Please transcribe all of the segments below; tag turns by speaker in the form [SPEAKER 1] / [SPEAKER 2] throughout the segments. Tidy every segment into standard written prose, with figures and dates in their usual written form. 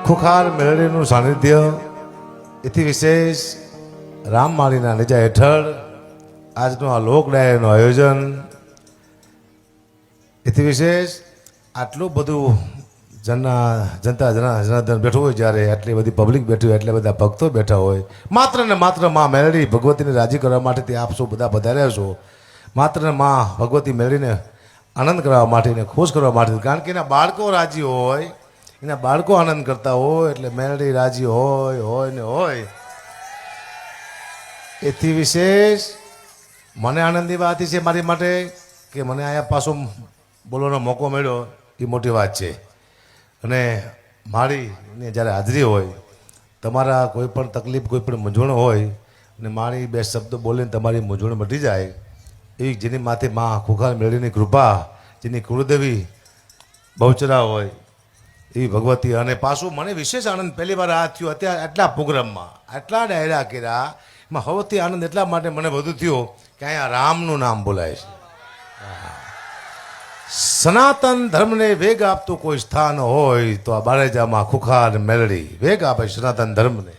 [SPEAKER 1] ખુખાર મેળડીનું સાનિધ્ય એથી વિશેષ રામમાળીના નેજા હેઠળ આજનું આ લોક ડાયરાનું આયોજન એથી વિશેષ આટલું બધું જનતા જનાર્દન બેઠું હોય, જ્યારે આટલી બધી પબ્લિક બેઠી હોય, એટલા બધા ભક્તો બેઠા હોય, માત્ર ને માત્ર માં મેળડી ભગવતીને રાજી કરવા માટેથી આપ સૌ બધા પધાર્યા છો. માત્ર ને માં ભગવતી મેળડીને આનંદ કરવા માટે, ખુશ કરવા માટે, કારણ કે એના બાળકો રાજી હોય, એના બાળકો આનંદ કરતા હોય, એટલે મેળડી રાજી હોય ને હોય. એથી વિશેષ મને આનંદની વાત છે મારી માટે કે મને અહીંયા પાછો બોલવાનો મોકો મળ્યો, એ મોટી વાત છે. અને મારીને જ્યારે હાજરી હોય, તમારા કોઈ પણ તકલીફ, કોઈ પણ મૂંઝવણ હોય, અને મારી બે શબ્દ બોલીને તમારી મૂંઝવણ મટી જાય, એવી જેની માથે માં ખુખાર મેળડીની કૃપા, જેની કુળદેવી બહુચરા હોય એવી ભગવતી. અને પાછું મને વિશેષ આનંદ પહેલી વાર આ થયો અત્યારે આટલા પ્રોગ્રામમાં, આટલા ડાયરા કર્યા, એમાં સૌથી આનંદ એટલા માટે મને વધુ થયો કે અહીંયા રામનું નામ બોલાય છે. સનાતન ધર્મને વેગ આપતું કોઈ સ્થાન હોય તો આ બારેજામાં ખુખાર મેળડી વેગ આપે સનાતન ધર્મને.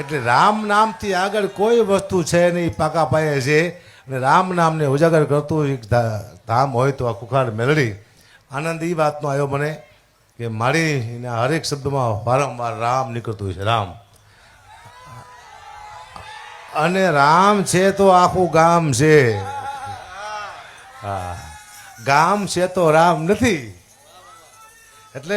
[SPEAKER 1] એટલે રામ નામથી આગળ કોઈ વસ્તુ છે નહીં, પાકા પાયે છે. અને રામ નામને ઉજાગર કરતું એક ધામ હોય તો આ ખુખાર મેળડી. આનંદ એ વાતનો આવ્યો મને કે મારી એના હરેક શબ્દમાં વારંવાર રામ નીકળતું છે, રામ. અને રામ છે તો આખું ગામ છે. ગામ છે તો રામ નથી. એટલે